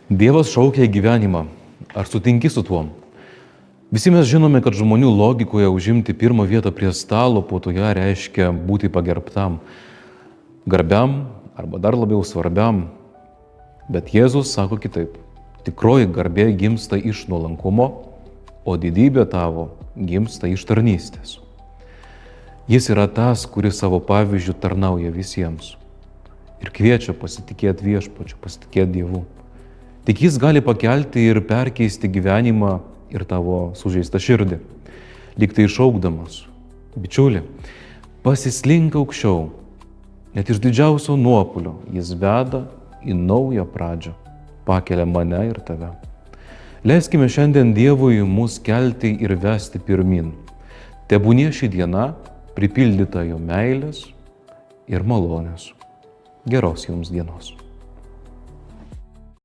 Dievas šaukia į gyvenimą. Ar sutinki su tuom? Visi mes žinome, kad žmonių logikoje užimti pirmą vietą prie stalo puotoje reiškia būti pagerbtam, garbiam arba dar labiau svarbiam. Bet Jėzus sako kitaip. Tikroji garbė gimsta iš nuolankumo, o didybė tavo gimsta iš tarnystės. Jis yra tas, kuris savo pavyzdžių tarnauja visiems ir kviečia pasitikėti viešpačiu, pasitikėti Dievu. Tik jis gali pakelti ir perkeisti gyvenimą ir tavo sužeistą širdį. Lyg tai šaukdamas, bičiuli, pasislink aukščiau, net iš didžiausio nuopuolio jis veda į naują pradžią, pakelia mane ir tave. Leiskime šiandien Dievui mus kelti ir vesti pirmin. Tebūnie ši diena pripildyta jo meilės ir malonės. Geros jums dienos.